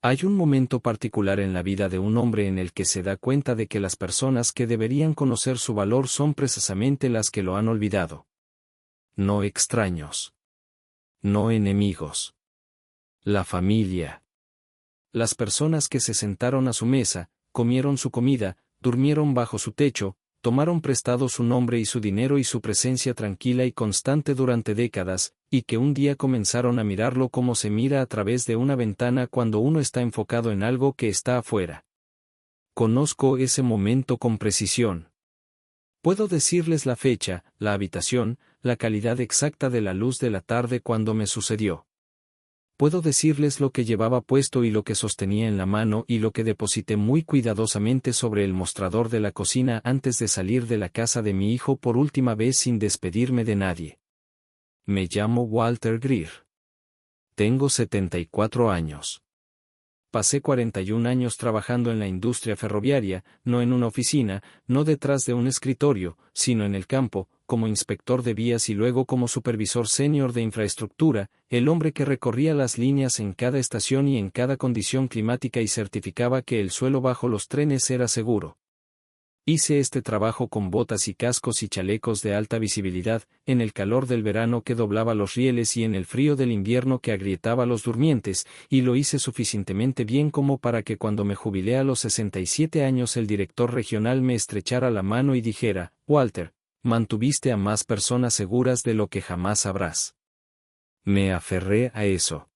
Hay un momento particular en la vida de un hombre en el que se da cuenta de que las personas que deberían conocer su valor son precisamente las que lo han olvidado. No extraños. No enemigos. La familia. Las personas que se sentaron a su mesa, comieron su comida, durmieron bajo su techo, tomaron prestado su nombre y su dinero y su presencia tranquila y constante durante décadas, y que un día comenzaron a mirarlo como se mira a través de una ventana cuando uno está enfocado en algo que está afuera. Conozco ese momento con precisión. Puedo decirles la fecha, la habitación, la calidad exacta de la luz de la tarde cuando me sucedió. Puedo decirles lo que llevaba puesto y lo que sostenía en la mano y lo que deposité muy cuidadosamente sobre el mostrador de la cocina antes de salir de la casa de mi hijo por última vez sin despedirme de nadie. Me llamo Walter Greer. Tengo 74 años. Pasé 41 años trabajando en la industria ferroviaria, no en una oficina, no detrás de un escritorio, sino en el campo, como inspector de vías y luego como supervisor senior de infraestructura, el hombre que recorría las líneas en cada estación y en cada condición climática y certificaba que el suelo bajo los trenes era seguro. Hice este trabajo con botas y cascos y chalecos de alta visibilidad, en el calor del verano que doblaba los rieles y en el frío del invierno que agrietaba los durmientes, y lo hice suficientemente bien como para que cuando me jubilé a los 67 años el director regional me estrechara la mano y dijera: Walter, mantuviste a más personas seguras de lo que jamás sabrás. Me aferré a eso.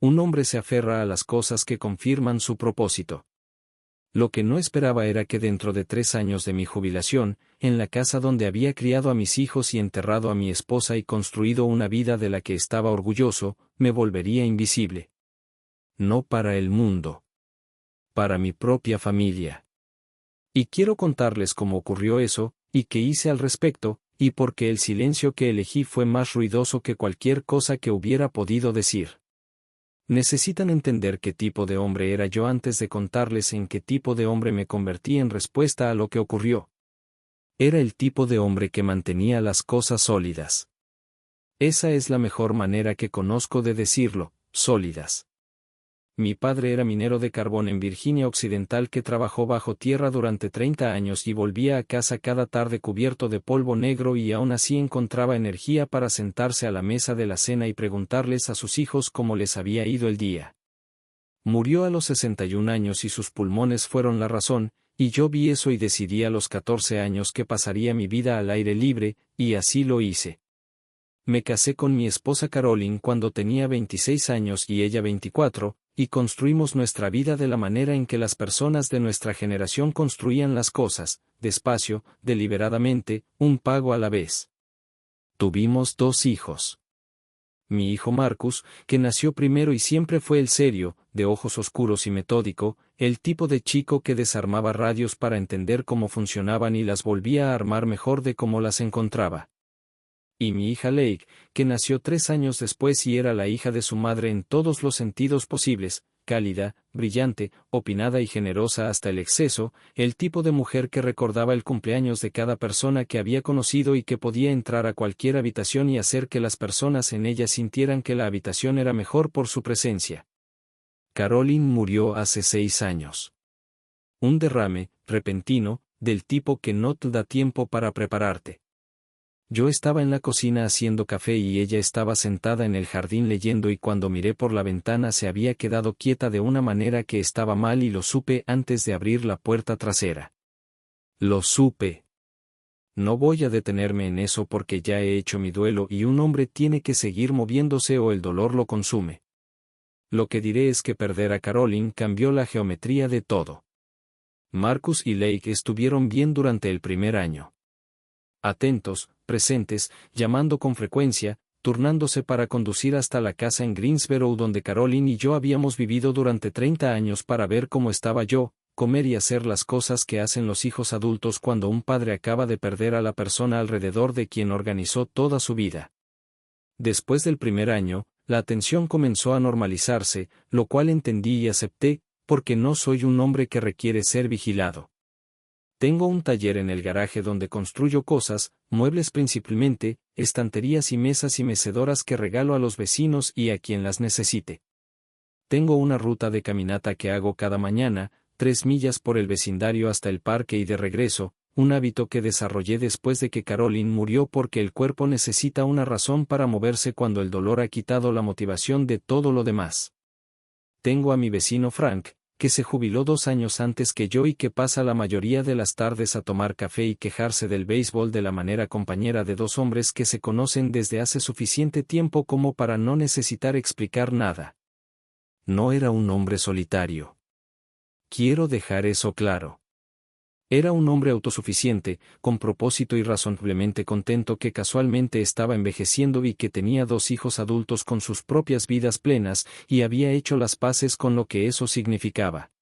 Un hombre se aferra a las cosas que confirman su propósito. Lo que no esperaba era que dentro de 3 años de mi jubilación, en la casa donde había criado a mis hijos y enterrado a mi esposa y construido una vida de la que estaba orgulloso, me volvería invisible. No para el mundo. Para mi propia familia. Y quiero contarles cómo ocurrió eso, y qué hice al respecto, y por qué el silencio que elegí fue más ruidoso que cualquier cosa que hubiera podido decir. Necesitan entender qué tipo de hombre era yo antes de contarles en qué tipo de hombre me convertí en respuesta a lo que ocurrió. Era el tipo de hombre que mantenía las cosas sólidas. Esa es la mejor manera que conozco de decirlo, sólidas. Mi padre era minero de carbón en Virginia Occidental que trabajó bajo tierra durante 30 años y volvía a casa cada tarde cubierto de polvo negro y aún así encontraba energía para sentarse a la mesa de la cena y preguntarles a sus hijos cómo les había ido el día. Murió a los 61 años y sus pulmones fueron la razón, y yo vi eso y decidí a los 14 años que pasaría mi vida al aire libre, y así lo hice. Me casé con mi esposa Caroline cuando tenía 26 años y ella 24, y construimos nuestra vida de la manera en que las personas de nuestra generación construían las cosas, despacio, deliberadamente, un pago a la vez. Tuvimos 2 hijos. Mi hijo Marcus, que nació primero y siempre fue el serio, de ojos oscuros y metódico, el tipo de chico que desarmaba radios para entender cómo funcionaban y las volvía a armar mejor de cómo las encontraba. Y mi hija Lake, que nació 3 años después y era la hija de su madre en todos los sentidos posibles, cálida, brillante, opinada y generosa hasta el exceso, el tipo de mujer que recordaba el cumpleaños de cada persona que había conocido y que podía entrar a cualquier habitación y hacer que las personas en ella sintieran que la habitación era mejor por su presencia. Caroline murió hace 6 años. Un derrame, repentino, del tipo que no te da tiempo para prepararte. Yo estaba en la cocina haciendo café y ella estaba sentada en el jardín leyendo y cuando miré por la ventana se había quedado quieta de una manera que estaba mal y lo supe antes de abrir la puerta trasera. Lo supe. No voy a detenerme en eso porque ya he hecho mi duelo y un hombre tiene que seguir moviéndose o el dolor lo consume. Lo que diré es que perder a Caroline cambió la geometría de todo. Marcus y Lake estuvieron bien durante el primer año. Atentos, presentes, llamando con frecuencia, turnándose para conducir hasta la casa en Greensboro donde Caroline y yo habíamos vivido durante 30 años para ver cómo estaba yo, comer y hacer las cosas que hacen los hijos adultos cuando un padre acaba de perder a la persona alrededor de quien organizó toda su vida. Después del primer año, la atención comenzó a normalizarse, lo cual entendí y acepté, porque no soy un hombre que requiere ser vigilado. Tengo un taller en el garaje donde construyo cosas, muebles principalmente, estanterías y mesas y mecedoras que regalo a los vecinos y a quien las necesite. Tengo una ruta de caminata que hago cada mañana, 3 millas por el vecindario hasta el parque y de regreso, un hábito que desarrollé después de que Caroline murió porque el cuerpo necesita una razón para moverse cuando el dolor ha quitado la motivación de todo lo demás. Tengo a mi vecino Frank, que se jubiló 2 años antes que yo y que pasa la mayoría de las tardes a tomar café y quejarse del béisbol de la manera compañera de 2 hombres que se conocen desde hace suficiente tiempo como para no necesitar explicar nada. No era un hombre solitario. Quiero dejar eso claro. Era un hombre autosuficiente, con propósito y razonablemente contento que casualmente estaba envejeciendo y que tenía 2 hijos adultos con sus propias vidas plenas, y había hecho las paces con lo que eso significaba.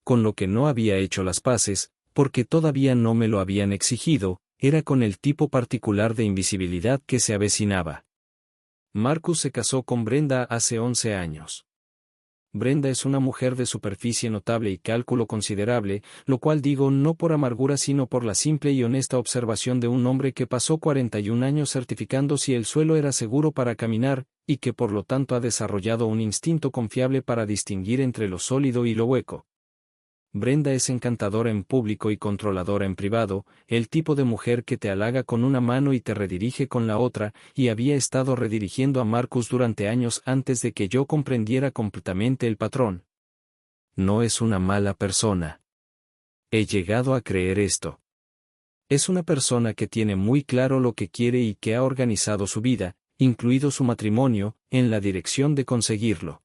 Con lo que no había hecho las paces, porque todavía no me lo habían exigido, era con el tipo particular de invisibilidad que se avecinaba. Marcus se casó con Brenda hace 11 años. Brenda es una mujer de superficie notable y cálculo considerable, lo cual digo no por amargura sino por la simple y honesta observación de un hombre que pasó 41 años certificando si el suelo era seguro para caminar, y que por lo tanto ha desarrollado un instinto confiable para distinguir entre lo sólido y lo hueco. Brenda es encantadora en público y controladora en privado, el tipo de mujer que te halaga con una mano y te redirige con la otra, y había estado redirigiendo a Marcus durante años antes de que yo comprendiera completamente el patrón. No es una mala persona. He llegado a creer esto. Es una persona que tiene muy claro lo que quiere y que ha organizado su vida, incluido su matrimonio, en la dirección de conseguirlo.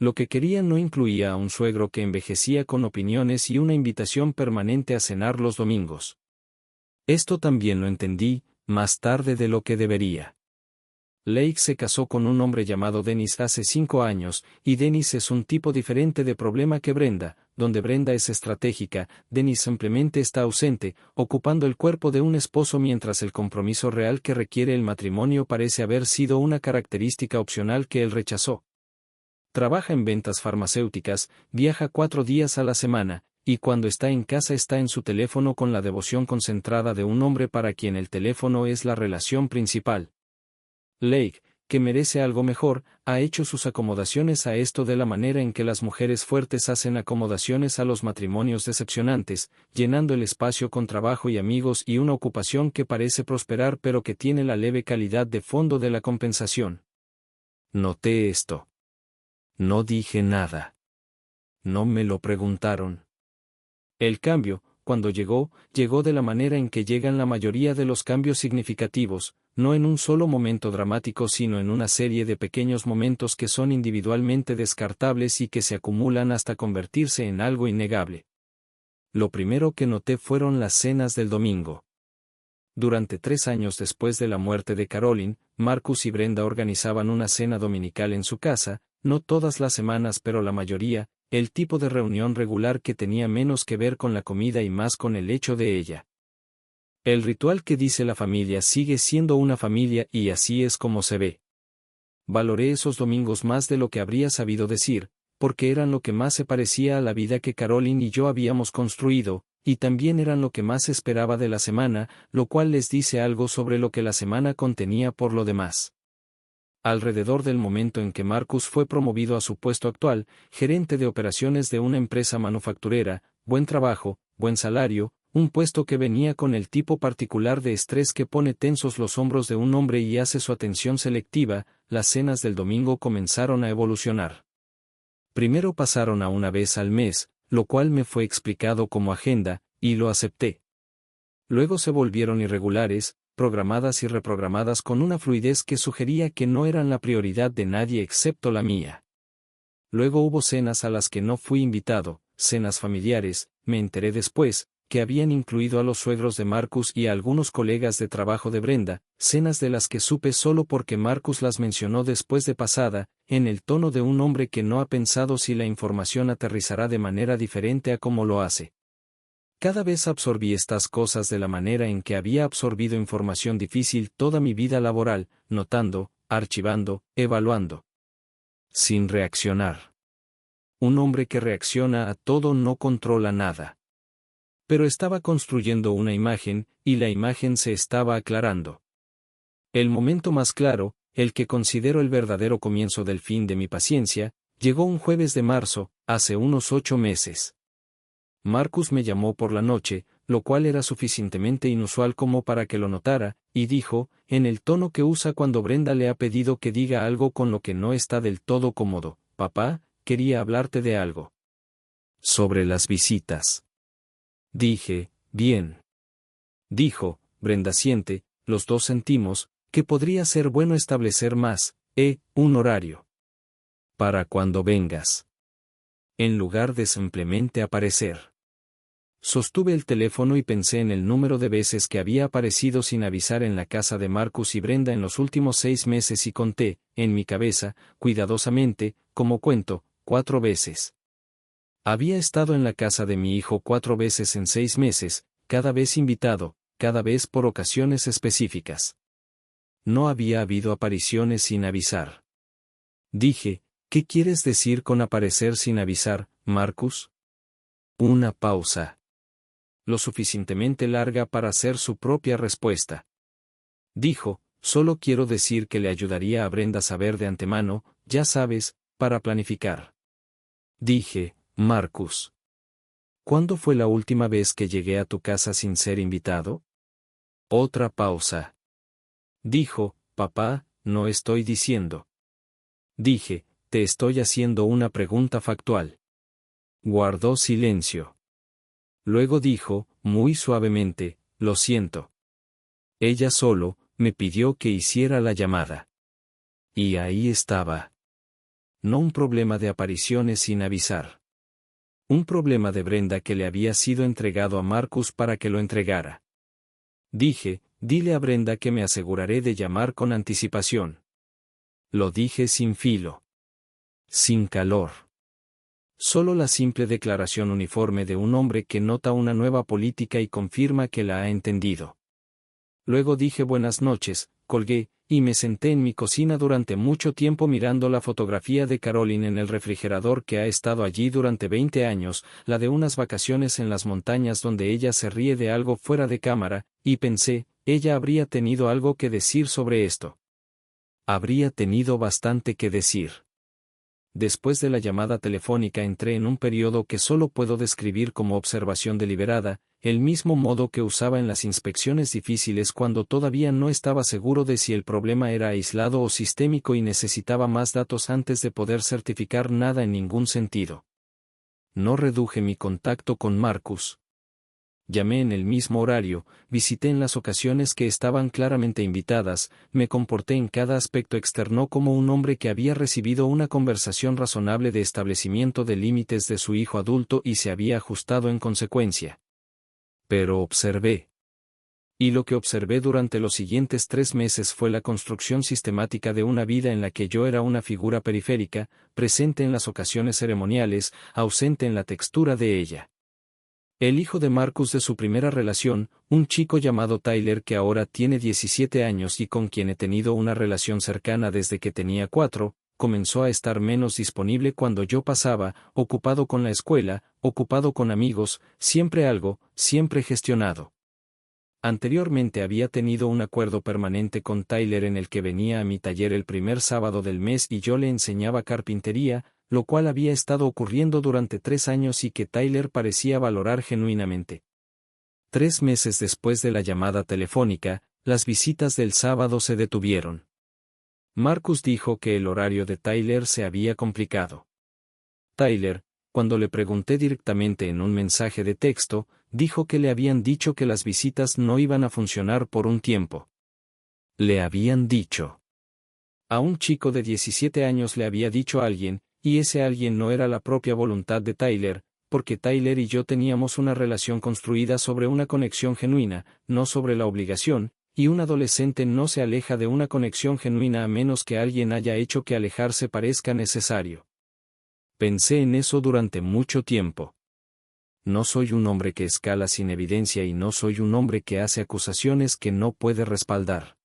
Lo que quería no incluía a un suegro que envejecía con opiniones y una invitación permanente a cenar los domingos. Esto también lo entendí, más tarde de lo que debería. Lake se casó con un hombre llamado Dennis hace 5 años, y Dennis es un tipo diferente de problema que Brenda, donde Brenda es estratégica, Dennis simplemente está ausente, ocupando el cuerpo de un esposo mientras el compromiso real que requiere el matrimonio parece haber sido una característica opcional que él rechazó. Trabaja en ventas farmacéuticas, viaja 4 días a la semana, y cuando está en casa está en su teléfono con la devoción concentrada de un hombre para quien el teléfono es la relación principal. Lake, que merece algo mejor, ha hecho sus acomodaciones a esto de la manera en que las mujeres fuertes hacen acomodaciones a los matrimonios decepcionantes, llenando el espacio con trabajo y amigos y una ocupación que parece prosperar pero que tiene la leve calidad de fondo de la compensación. Noté esto. No dije nada. No me lo preguntaron. El cambio, cuando llegó de la manera en que llegan la mayoría de los cambios significativos, no en un solo momento dramático sino en una serie de pequeños momentos que son individualmente descartables y que se acumulan hasta convertirse en algo innegable. Lo primero que noté fueron las cenas del domingo. Durante 3 años después de la muerte de Caroline, Marcus y Brenda organizaban una cena dominical en su casa, no todas las semanas pero la mayoría, el tipo de reunión regular que tenía menos que ver con la comida y más con el hecho de ella. El ritual que dice la familia sigue siendo una familia y así es como se ve. Valoré esos domingos más de lo que habría sabido decir, porque eran lo que más se parecía a la vida que Caroline y yo habíamos construido, y también eran lo que más esperaba de la semana, lo cual les dice algo sobre lo que la semana contenía por lo demás. Alrededor del momento en que Marcus fue promovido a su puesto actual, gerente de operaciones de una empresa manufacturera, buen trabajo, buen salario, un puesto que venía con el tipo particular de estrés que pone tensos los hombros de un hombre y hace su atención selectiva, las cenas del domingo comenzaron a evolucionar. Primero pasaron a una vez al mes, lo cual me fue explicado como agenda, y lo acepté. Luego se volvieron irregulares, programadas y reprogramadas con una fluidez que sugería que no eran la prioridad de nadie excepto la mía. Luego hubo cenas a las que no fui invitado, cenas familiares, me enteré después, que habían incluido a los suegros de Marcus y a algunos colegas de trabajo de Brenda, cenas de las que supe solo porque Marcus las mencionó después de pasada, en el tono de un hombre que no ha pensado si la información aterrizará de manera diferente a como lo hace. Cada vez absorbí estas cosas de la manera en que había absorbido información difícil toda mi vida laboral, notando, archivando, evaluando. Sin reaccionar. Un hombre que reacciona a todo no controla nada. Pero estaba construyendo una imagen, y la imagen se estaba aclarando. El momento más claro, el que considero el verdadero comienzo del fin de mi paciencia, Llegó un jueves de marzo, hace unos 8 meses. Marcus me llamó por la noche, lo cual era suficientemente inusual como para que lo notara, y dijo, en el tono que usa cuando Brenda le ha pedido que diga algo con lo que no está del todo cómodo: papá, quería hablarte de algo. Sobre las visitas. Dije, bien. Dijo, Brenda siente, los dos sentimos, que podría ser bueno establecer un horario. Para cuando vengas. En lugar de simplemente aparecer. Sostuve el teléfono y pensé en el número de veces que había aparecido sin avisar en la casa de Marcus y Brenda en los últimos 6 meses y conté, en mi cabeza, cuidadosamente, como cuento, 4 veces. Había estado en la casa de mi hijo 4 veces en 6 meses, cada vez invitado, cada vez por ocasiones específicas. No había habido apariciones sin avisar. Dije, ¿qué quieres decir con aparecer sin avisar, Marcus? Una pausa. Lo suficientemente larga para hacer su propia respuesta. Dijo, solo quiero decir que le ayudaría a Brenda saber de antemano, ya sabes, para planificar. Dije, Marcus. ¿Cuándo fue la última vez que llegué a tu casa sin ser invitado? Otra pausa. Dijo, papá, no estoy diciendo. Dije, te estoy haciendo una pregunta factual. Guardó silencio. Luego dijo, muy suavemente, lo siento. Ella solo me pidió que hiciera la llamada. Y ahí estaba. No un problema de apariciones sin avisar. Un problema de Brenda que le había sido entregado a Marcus para que lo entregara. Dije, dile a Brenda que me aseguraré de llamar con anticipación. Lo dije sin filo. Sin calor. Solo la simple declaración uniforme de un hombre que nota una nueva política y confirma que la ha entendido. Luego dije buenas noches, colgué, y me senté en mi cocina durante mucho tiempo mirando la fotografía de Caroline en el refrigerador que ha estado allí durante 20 años, la de unas vacaciones en las montañas donde ella se ríe de algo fuera de cámara, y pensé, ella habría tenido algo que decir sobre esto. Habría tenido bastante que decir. Después de la llamada telefónica entré en un periodo que solo puedo describir como observación deliberada, el mismo modo que usaba en las inspecciones difíciles cuando todavía no estaba seguro de si el problema era aislado o sistémico y necesitaba más datos antes de poder certificar nada en ningún sentido. No reduje mi contacto con Marcus. Llamé en el mismo horario, visité en las ocasiones que estaban claramente invitadas, me comporté en cada aspecto externo como un hombre que había recibido una conversación razonable de establecimiento de límites de su hijo adulto y se había ajustado en consecuencia. Pero observé. Y lo que observé durante los siguientes 3 meses fue la construcción sistemática de una vida en la que yo era una figura periférica, presente en las ocasiones ceremoniales, ausente en la textura de ella. El hijo de Marcus de su primera relación, un chico llamado Tyler que ahora tiene 17 años y con quien he tenido una relación cercana desde que tenía 4, comenzó a estar menos disponible cuando yo pasaba, ocupado con la escuela, ocupado con amigos, siempre algo, siempre gestionado. Anteriormente había tenido un acuerdo permanente con Tyler en el que venía a mi taller el primer sábado del mes y yo le enseñaba carpintería, lo cual había estado ocurriendo durante 3 años y que Tyler parecía valorar genuinamente. 3 meses después de la llamada telefónica, las visitas del sábado se detuvieron. Marcus dijo que el horario de Tyler se había complicado. Tyler, cuando le pregunté directamente en un mensaje de texto, dijo que le habían dicho que las visitas no iban a funcionar por un tiempo. Le habían dicho. A un chico de 17 años le había dicho a alguien, y ese alguien no era la propia voluntad de Tyler, porque Tyler y yo teníamos una relación construida sobre una conexión genuina, no sobre la obligación, y un adolescente no se aleja de una conexión genuina a menos que alguien haya hecho que alejarse parezca necesario. Pensé en eso durante mucho tiempo. No soy un hombre que escala sin evidencia y no soy un hombre que hace acusaciones que no puede respaldar.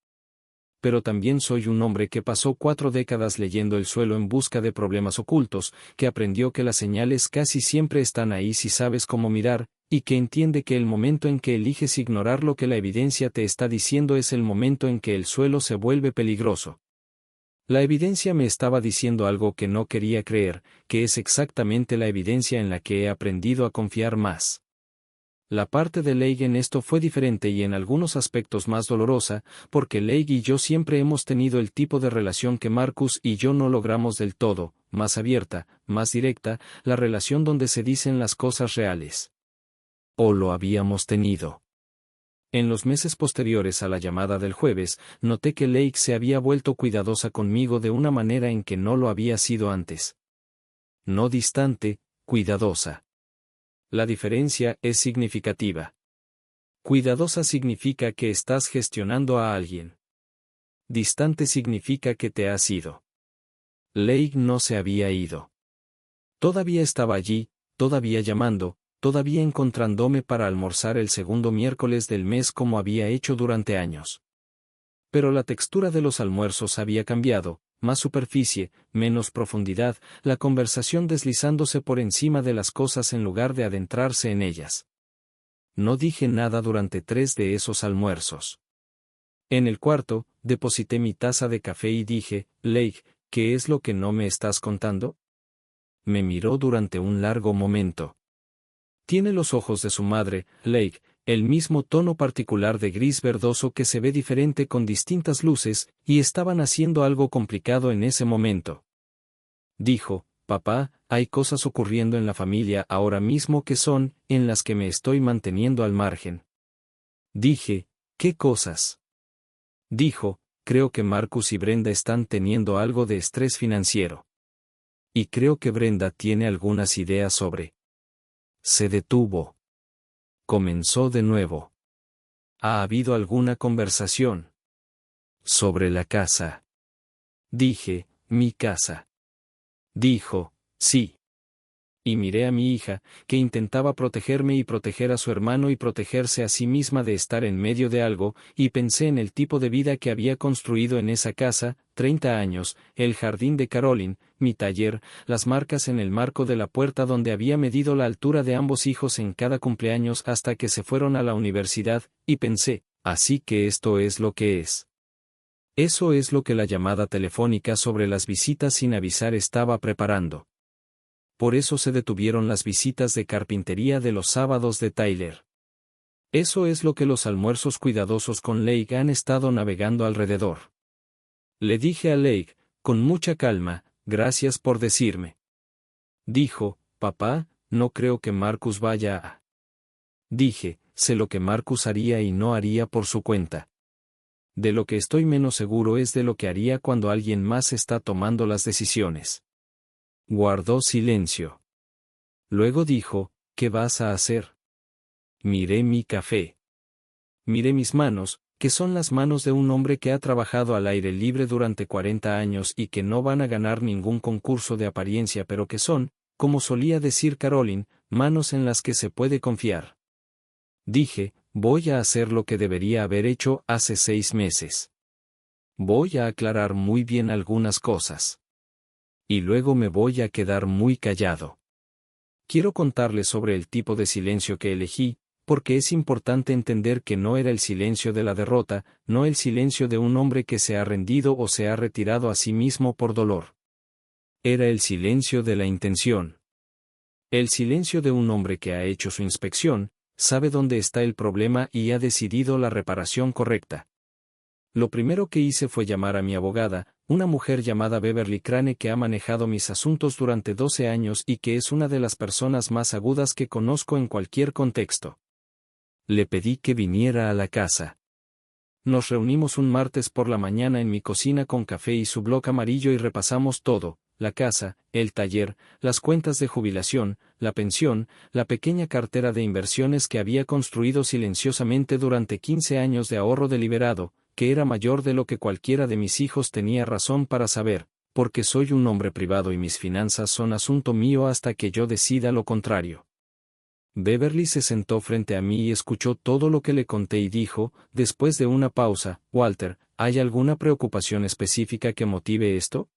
Pero también soy un hombre que pasó 4 décadas leyendo el suelo en busca de problemas ocultos, que aprendió que las señales casi siempre están ahí si sabes cómo mirar, y que entiende que el momento en que eliges ignorar lo que la evidencia te está diciendo es el momento en que el suelo se vuelve peligroso. La evidencia me estaba diciendo algo que no quería creer, que es exactamente la evidencia en la que he aprendido a confiar más. La parte de Leigh en esto fue diferente y en algunos aspectos más dolorosa, porque Leigh y yo siempre hemos tenido el tipo de relación que Marcus y yo no logramos del todo, más abierta, más directa, la relación donde se dicen las cosas reales. O lo habíamos tenido. En los meses posteriores a la llamada del jueves, noté que Leigh se había vuelto cuidadosa conmigo de una manera en que no lo había sido antes. No distante, cuidadosa. La diferencia es significativa. Cuidadosa significa que estás gestionando a alguien. Distante significa que te has ido. Leigh no se había ido. Todavía estaba allí, todavía llamando, todavía encontrándome para almorzar el segundo miércoles del mes como había hecho durante años. Pero la textura de los almuerzos había cambiado, más superficie, menos profundidad, la conversación deslizándose por encima de las cosas en lugar de adentrarse en ellas. No dije nada durante 3 de esos almuerzos. En el cuarto, deposité mi taza de café y dije, Leigh, ¿qué es lo que no me estás contando? Me miró durante un largo momento. Tiene los ojos de su madre, Leigh, el mismo tono particular de gris verdoso que se ve diferente con distintas luces, y estaban haciendo algo complicado en ese momento. Dijo, papá, hay cosas ocurriendo en la familia ahora mismo que son, en las que me estoy manteniendo al margen. Dije, ¿qué cosas? Dijo, creo que Marcus y Brenda están teniendo algo de estrés financiero. Y creo que Brenda tiene algunas ideas sobre. Se detuvo. Comenzó de nuevo. ¿Ha habido alguna conversación? Sobre la casa. Dije, mi casa. Dijo, sí. Y miré a mi hija, que intentaba protegerme y proteger a su hermano y protegerse a sí misma de estar en medio de algo, y pensé en el tipo de vida que había construido en esa casa, 30 años, el jardín de Caroline, mi taller, las marcas en el marco de la puerta donde había medido la altura de ambos hijos en cada cumpleaños hasta que se fueron a la universidad, y pensé, así que esto es lo que es. Eso es lo que la llamada telefónica sobre las visitas sin avisar estaba preparando. Por eso se detuvieron las visitas de carpintería de los sábados de Tyler. Eso es lo que los almuerzos cuidadosos con Leigh han estado navegando alrededor. Le dije a Leigh, con mucha calma, gracias por decirme. Dijo, papá, no creo que Marcus vaya a. Dije, sé lo que Marcus haría y no haría por su cuenta. De lo que estoy menos seguro es de lo que haría cuando alguien más está tomando las decisiones. Guardó silencio. Luego dijo, ¿qué vas a hacer? Miré mi café. Miré mis manos, que son las manos de un hombre que ha trabajado al aire libre durante 40 años y que no van a ganar ningún concurso de apariencia, pero que son, como solía decir Caroline, manos en las que se puede confiar. Dije, voy a hacer lo que debería haber hecho hace 6 meses. Voy a aclarar muy bien algunas cosas. Y luego me voy a quedar muy callado. Quiero contarles sobre el tipo de silencio que elegí, porque es importante entender que no era el silencio de la derrota, no el silencio de un hombre que se ha rendido o se ha retirado a sí mismo por dolor. Era el silencio de la intención. El silencio de un hombre que ha hecho su inspección, sabe dónde está el problema y ha decidido la reparación correcta. Lo primero que hice fue llamar a mi abogada, una mujer llamada Beverly Crane que ha manejado mis asuntos durante 12 años y que es una de las personas más agudas que conozco en cualquier contexto. Le pedí que viniera a la casa. Nos reunimos un martes por la mañana en mi cocina con café y su bloc amarillo y repasamos todo, la casa, el taller, las cuentas de jubilación, la pensión, la pequeña cartera de inversiones que había construido silenciosamente durante 15 años de ahorro deliberado, que era mayor de lo que cualquiera de mis hijos tenía razón para saber, porque soy un hombre privado y mis finanzas son asunto mío hasta que yo decida lo contrario. Beverly se sentó frente a mí y escuchó todo lo que le conté y dijo, después de una pausa, Walter, ¿hay alguna preocupación específica que motive esto?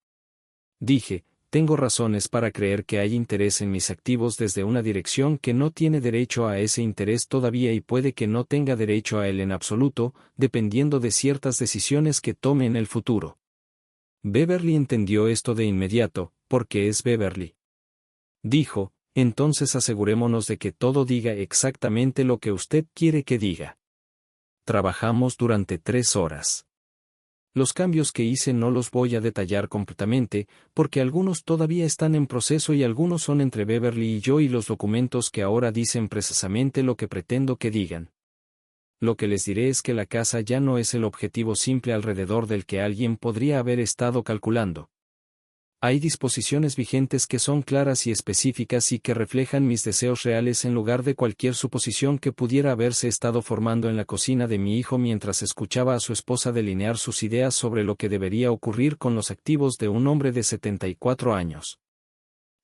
Dije, tengo razones para creer que hay interés en mis activos desde una dirección que no tiene derecho a ese interés todavía y puede que no tenga derecho a él en absoluto, dependiendo de ciertas decisiones que tome en el futuro. Beverly entendió esto de inmediato, porque es Beverly. Dijo, entonces asegurémonos de que todo diga exactamente lo que usted quiere que diga. Trabajamos durante 3 horas. Los cambios que hice no los voy a detallar completamente, porque algunos todavía están en proceso y algunos son entre Beverly y yo y los documentos que ahora dicen precisamente lo que pretendo que digan. Lo que les diré es que la casa ya no es el objetivo simple alrededor del que alguien podría haber estado calculando. Hay disposiciones vigentes que son claras y específicas y que reflejan mis deseos reales en lugar de cualquier suposición que pudiera haberse estado formando en la cocina de mi hijo mientras escuchaba a su esposa delinear sus ideas sobre lo que debería ocurrir con los activos de un hombre de 74 años.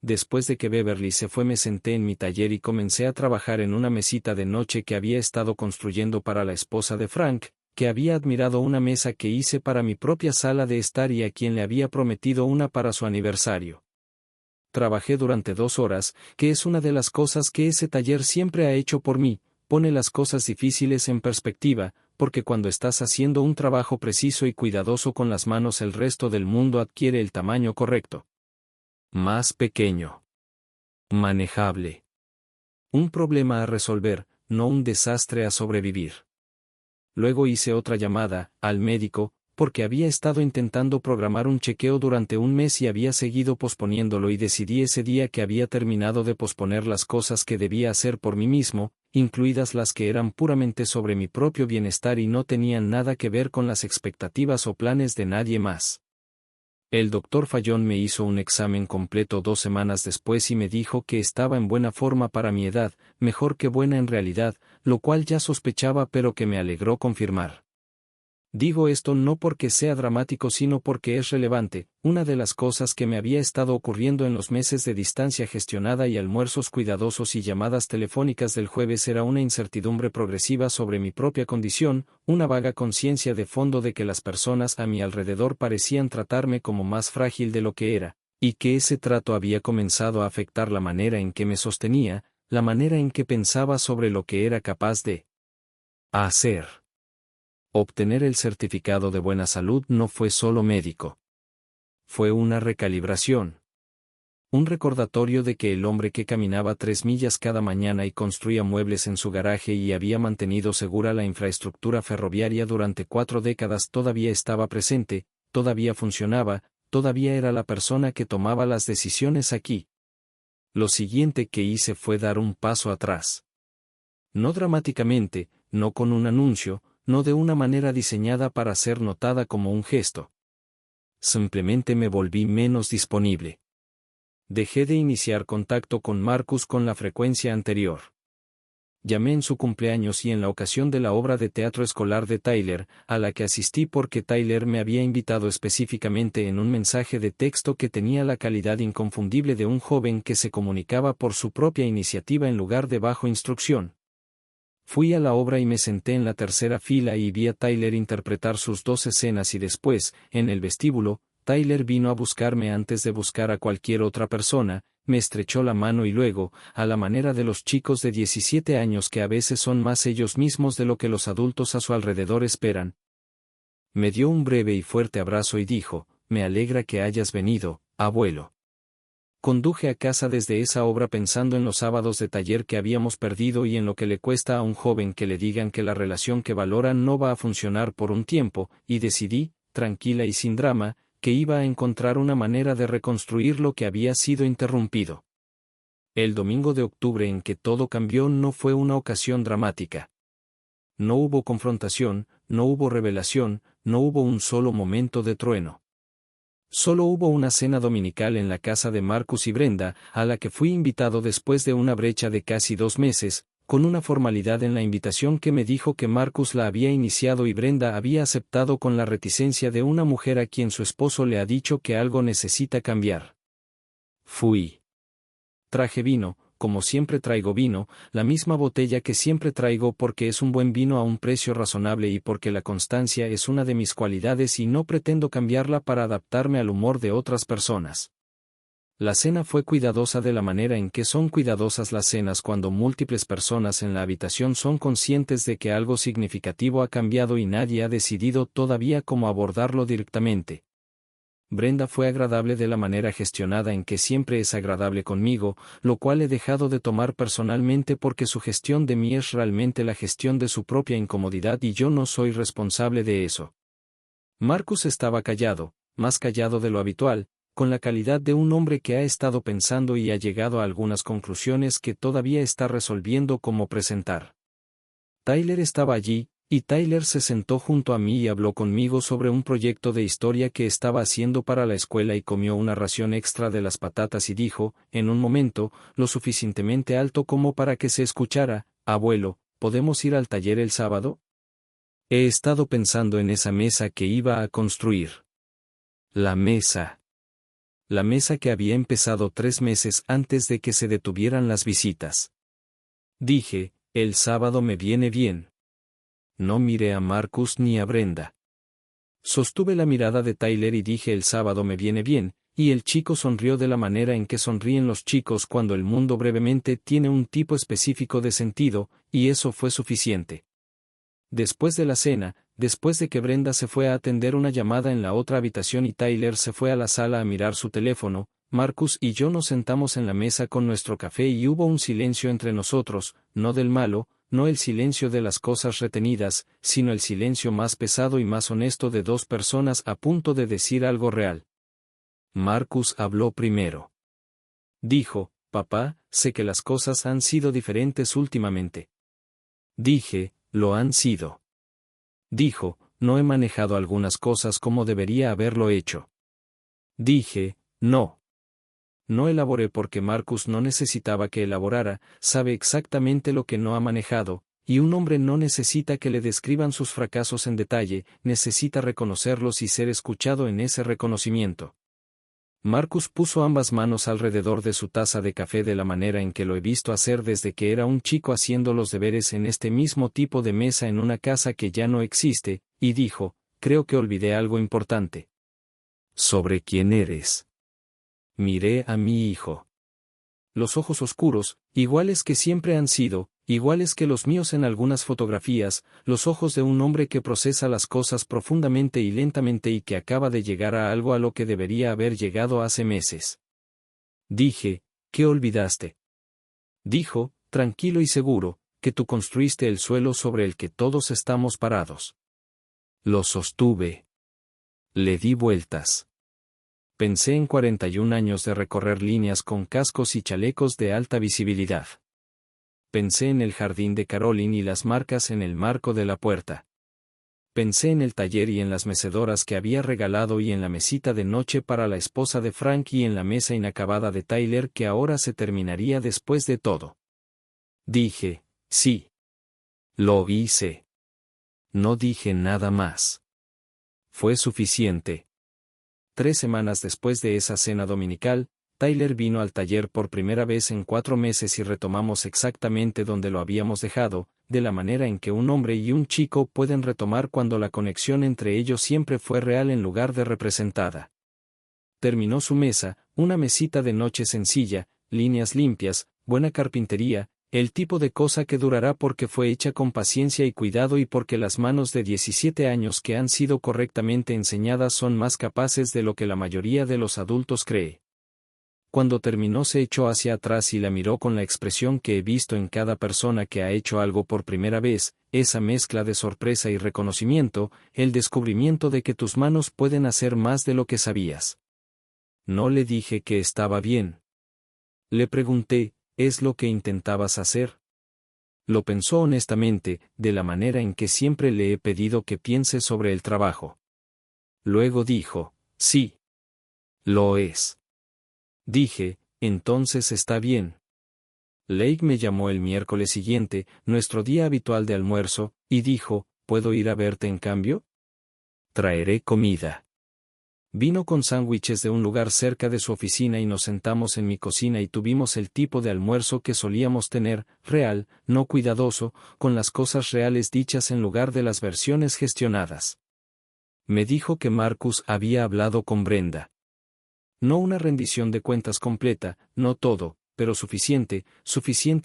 Después de que Beverly se fue me senté en mi taller y comencé a trabajar en una mesita de noche que había estado construyendo para la esposa de Frank, que había admirado una mesa que hice para mi propia sala de estar y a quien le había prometido una para su aniversario. Trabajé durante 2 horas, que es una de las cosas que ese taller siempre ha hecho por mí, pone las cosas difíciles en perspectiva, porque cuando estás haciendo un trabajo preciso y cuidadoso con las manos el resto del mundo adquiere el tamaño correcto. Más pequeño. Manejable. Un problema a resolver, no un desastre a sobrevivir. Luego hice otra llamada, al médico, porque había estado intentando programar un chequeo durante un mes y había seguido posponiéndolo y decidí ese día que había terminado de posponer las cosas que debía hacer por mí mismo, incluidas las que eran puramente sobre mi propio bienestar y no tenían nada que ver con las expectativas o planes de nadie más. El doctor Fallon me hizo un examen completo 2 semanas después y me dijo que estaba en buena forma para mi edad, mejor que buena en realidad, lo cual ya sospechaba pero que me alegró confirmar. Digo esto no porque sea dramático sino porque es relevante, una de las cosas que me había estado ocurriendo en los meses de distancia gestionada y almuerzos cuidadosos y llamadas telefónicas del jueves era una incertidumbre progresiva sobre mi propia condición, una vaga conciencia de fondo de que las personas a mi alrededor parecían tratarme como más frágil de lo que era, y que ese trato había comenzado a afectar la manera en que me sostenía, la manera en que pensaba sobre lo que era capaz de hacer. Obtener el certificado de buena salud no fue solo médico. Fue una recalibración. Un recordatorio de que el hombre que caminaba 3 millas cada mañana y construía muebles en su garaje y había mantenido segura la infraestructura ferroviaria durante 4 décadas todavía estaba presente, todavía funcionaba, todavía era la persona que tomaba las decisiones aquí. Lo siguiente que hice fue dar un paso atrás. No dramáticamente, no con un anuncio, no de una manera diseñada para ser notada como un gesto. Simplemente me volví menos disponible. Dejé de iniciar contacto con Marcus con la frecuencia anterior. Llamé en su cumpleaños y en la ocasión de la obra de teatro escolar de Tyler, a la que asistí porque Tyler me había invitado específicamente en un mensaje de texto que tenía la calidad inconfundible de un joven que se comunicaba por su propia iniciativa en lugar de bajo instrucción. Fui a la obra y me senté en la tercera fila y vi a Tyler interpretar sus 2 escenas y después, en el vestíbulo, Tyler vino a buscarme antes de buscar a cualquier otra persona, me estrechó la mano y luego, a la manera de los chicos de 17 años que a veces son más ellos mismos de lo que los adultos a su alrededor esperan, me dio un breve y fuerte abrazo y dijo, me alegra que hayas venido, abuelo. Conduje a casa desde esa obra pensando en los sábados de taller que habíamos perdido y en lo que le cuesta a un joven que le digan que la relación que valoran no va a funcionar por un tiempo, y decidí, tranquila y sin drama, que iba a encontrar una manera de reconstruir lo que había sido interrumpido. El domingo de octubre en que todo cambió no fue una ocasión dramática. No hubo confrontación, no hubo revelación, no hubo un solo momento de trueno. Solo hubo una cena dominical en la casa de Marcus y Brenda, a la que fui invitado después de una brecha de casi 2 meses, con una formalidad en la invitación que me dijo que Marcus la había iniciado y Brenda había aceptado con la reticencia de una mujer a quien su esposo le ha dicho que algo necesita cambiar. Fui. Traje vino, como siempre traigo vino, la misma botella que siempre traigo porque es un buen vino a un precio razonable y porque la constancia es una de mis cualidades y no pretendo cambiarla para adaptarme al humor de otras personas. La cena fue cuidadosa de la manera en que son cuidadosas las cenas cuando múltiples personas en la habitación son conscientes de que algo significativo ha cambiado y nadie ha decidido todavía cómo abordarlo directamente. Brenda fue agradable de la manera gestionada en que siempre es agradable conmigo, lo cual he dejado de tomar personalmente porque su gestión de mí es realmente la gestión de su propia incomodidad y yo no soy responsable de eso. Marcus estaba callado, más callado de lo habitual, con la calidad de un hombre que ha estado pensando y ha llegado a algunas conclusiones que todavía está resolviendo cómo presentar. Tyler estaba allí, y Tyler se sentó junto a mí y habló conmigo sobre un proyecto de historia que estaba haciendo para la escuela y comió una ración extra de las patatas y dijo, en un momento, lo suficientemente alto como para que se escuchara, abuelo, ¿podemos ir al taller el sábado? He estado pensando en esa mesa que iba a construir. La mesa. La mesa que había empezado 3 meses antes de que se detuvieran las visitas. Dije, el sábado me viene bien. No miré a Marcus ni a Brenda. Sostuve la mirada de Tyler y dije el sábado me viene bien, y el chico sonrió de la manera en que sonríen los chicos cuando el mundo brevemente tiene un tipo específico de sentido, y eso fue suficiente. Después de la cena, después de que Brenda se fue a atender una llamada en la otra habitación y Tyler se fue a la sala a mirar su teléfono, Marcus y yo nos sentamos en la mesa con nuestro café y hubo un silencio entre nosotros, no del malo, no el silencio de las cosas retenidas, sino el silencio más pesado y más honesto de dos personas a punto de decir algo real. Marcus habló primero. Dijo, papá, sé que las cosas han sido diferentes últimamente. Dije, lo han sido. Dijo, no he manejado algunas cosas como debería haberlo hecho. Dije, no. No elaboré porque Marcus no necesitaba que elaborara, sabe exactamente lo que no ha manejado, y un hombre no necesita que le describan sus fracasos en detalle, necesita reconocerlos y ser escuchado en ese reconocimiento. Marcus puso ambas manos alrededor de su taza de café de la manera en que lo he visto hacer desde que era un chico haciendo los deberes en este mismo tipo de mesa en una casa que ya no existe, y dijo, creo que olvidé algo importante. ¿Sobre quién eres? Miré a mi hijo. Los ojos oscuros, iguales que siempre han sido, iguales que los míos en algunas fotografías, los ojos de un hombre que procesa las cosas profundamente y lentamente y que acaba de llegar a algo a lo que debería haber llegado hace meses. Dije, ¿qué olvidaste? Dijo, tranquilo y seguro, que tú construiste el suelo sobre el que todos estamos parados. Lo sostuve. Le di vueltas. Pensé en 41 años de recorrer líneas con cascos y chalecos de alta visibilidad. Pensé en el jardín de Caroline y las marcas en el marco de la puerta. Pensé en el taller y en las mecedoras que había regalado y en la mesita de noche para la esposa de Frank y en la mesa inacabada de Tyler que ahora se terminaría después de todo. Dije, sí. Lo hice. No dije nada más. Fue suficiente. 3 semanas después de esa cena dominical, Tyler vino al taller por primera vez en 4 meses y retomamos exactamente donde lo habíamos dejado, de la manera en que un hombre y un chico pueden retomar cuando la conexión entre ellos siempre fue real en lugar de representada. Terminó su mesa, una mesita de noche sencilla, líneas limpias, buena carpintería, el tipo de cosa que durará porque fue hecha con paciencia y cuidado y porque las manos de 17 años que han sido correctamente enseñadas son más capaces de lo que la mayoría de los adultos cree. Cuando terminó se echó hacia atrás y la miró con la expresión que he visto en cada persona que ha hecho algo por primera vez, esa mezcla de sorpresa y reconocimiento, el descubrimiento de que tus manos pueden hacer más de lo que sabías. No le dije que estaba bien. Le pregunté, ¿es lo que intentabas hacer? Lo pensó honestamente, de la manera en que siempre le he pedido que piense sobre el trabajo. Luego dijo, sí. Lo es. Dije, entonces está bien. Lake me llamó el miércoles siguiente, nuestro día habitual de almuerzo, y dijo, ¿puedo ir a verte en cambio? Traeré comida. Vino con sándwiches de un lugar cerca de su oficina y nos sentamos en mi cocina y tuvimos el tipo de almuerzo que solíamos tener, real, no cuidadoso, con las cosas reales dichas en lugar de las versiones gestionadas. Me dijo que Marcus había hablado con Brenda. No una rendición de cuentas completa, no todo, pero suficiente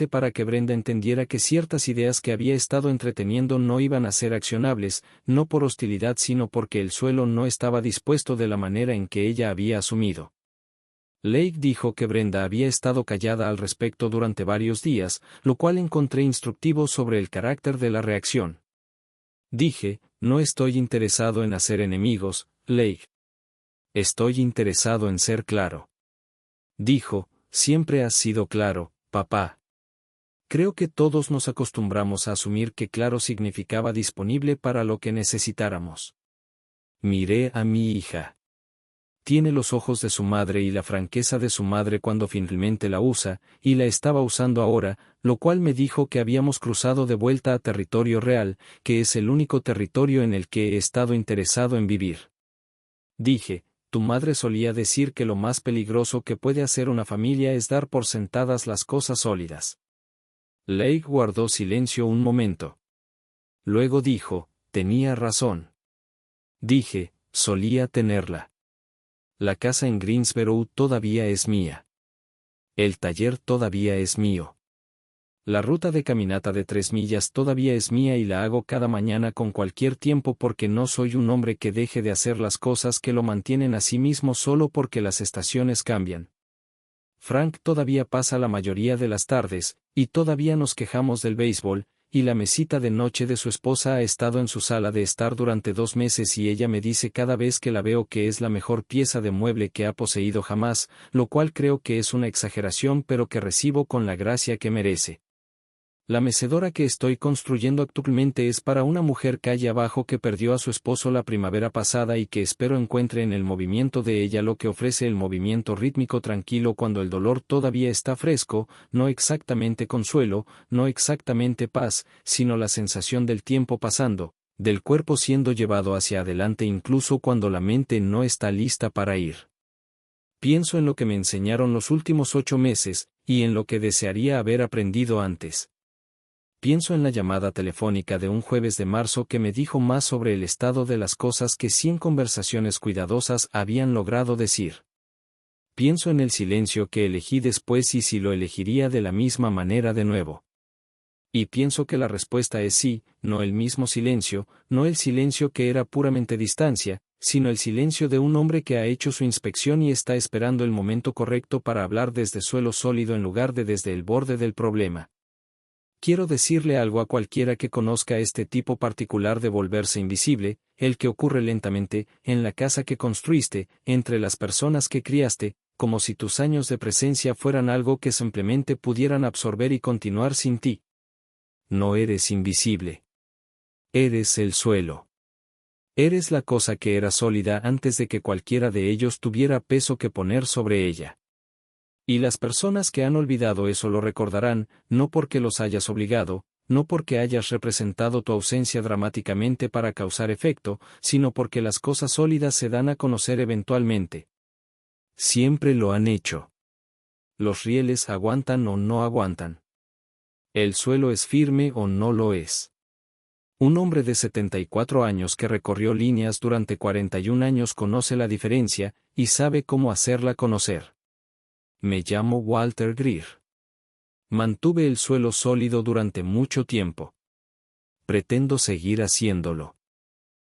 para que Brenda entendiera que ciertas ideas que había estado entreteniendo no iban a ser accionables, no por hostilidad sino porque el suelo no estaba dispuesto de la manera en que ella había asumido. Lake dijo que Brenda había estado callada al respecto durante varios días, lo cual encontré instructivo sobre el carácter de la reacción. Dije, no estoy interesado en hacer enemigos, Lake. Estoy interesado en ser claro. Dijo, siempre has sido claro, papá. Creo que todos nos acostumbramos a asumir que claro significaba disponible para lo que necesitáramos. Miré a mi hija. Tiene los ojos de su madre y la franqueza de su madre cuando finalmente la usa, y la estaba usando ahora, lo cual me dijo que habíamos cruzado de vuelta a territorio real, que es el único territorio en el que he estado interesado en vivir. Dije, tu madre solía decir que lo más peligroso que puede hacer una familia es dar por sentadas las cosas sólidas. Lake guardó silencio un momento. Luego dijo, tenía razón. Dije, solía tenerla. La casa en Greensboro todavía es mía. El taller todavía es mío. La ruta de caminata de 3 millas todavía es mía y la hago cada mañana con cualquier tiempo porque no soy un hombre que deje de hacer las cosas que lo mantienen a sí mismo solo porque las estaciones cambian. Frank todavía pasa la mayoría de las tardes, y todavía nos quejamos del béisbol, y la mesita de noche de su esposa ha estado en su sala de estar durante 2 meses y ella me dice cada vez que la veo que es la mejor pieza de mueble que ha poseído jamás, lo cual creo que es una exageración pero que recibo con la gracia que merece. La mecedora que estoy construyendo actualmente es para una mujer calle abajo que perdió a su esposo la primavera pasada y que espero encuentre en el movimiento de ella lo que ofrece el movimiento rítmico tranquilo cuando el dolor todavía está fresco, no exactamente consuelo, no exactamente paz, sino la sensación del tiempo pasando, del cuerpo siendo llevado hacia adelante incluso cuando la mente no está lista para ir. Pienso en lo que me enseñaron los últimos 8 meses, y en lo que desearía haber aprendido antes. Pienso en la llamada telefónica de un jueves de marzo que me dijo más sobre el estado de las cosas que 100 conversaciones cuidadosas habían logrado decir. Pienso en el silencio que elegí después y si lo elegiría de la misma manera de nuevo. Y pienso que la respuesta es sí, no el mismo silencio, no el silencio que era puramente distancia, sino el silencio de un hombre que ha hecho su inspección y está esperando el momento correcto para hablar desde suelo sólido en lugar de desde el borde del problema. Quiero decirle algo a cualquiera que conozca este tipo particular de volverse invisible, el que ocurre lentamente, en la casa que construiste, entre las personas que criaste, como si tus años de presencia fueran algo que simplemente pudieran absorber y continuar sin ti. No eres invisible. Eres el suelo. Eres la cosa que era sólida antes de que cualquiera de ellos tuviera peso que poner sobre ella. Y las personas que han olvidado eso lo recordarán, no porque los hayas obligado, no porque hayas representado tu ausencia dramáticamente para causar efecto, sino porque las cosas sólidas se dan a conocer eventualmente. Siempre lo han hecho. Los rieles aguantan o no aguantan. El suelo es firme o no lo es. Un hombre de 74 años que recorrió líneas durante 41 años conoce la diferencia, y sabe cómo hacerla conocer. Me llamo Walter Greer. Mantuve el suelo sólido durante mucho tiempo. Pretendo seguir haciéndolo.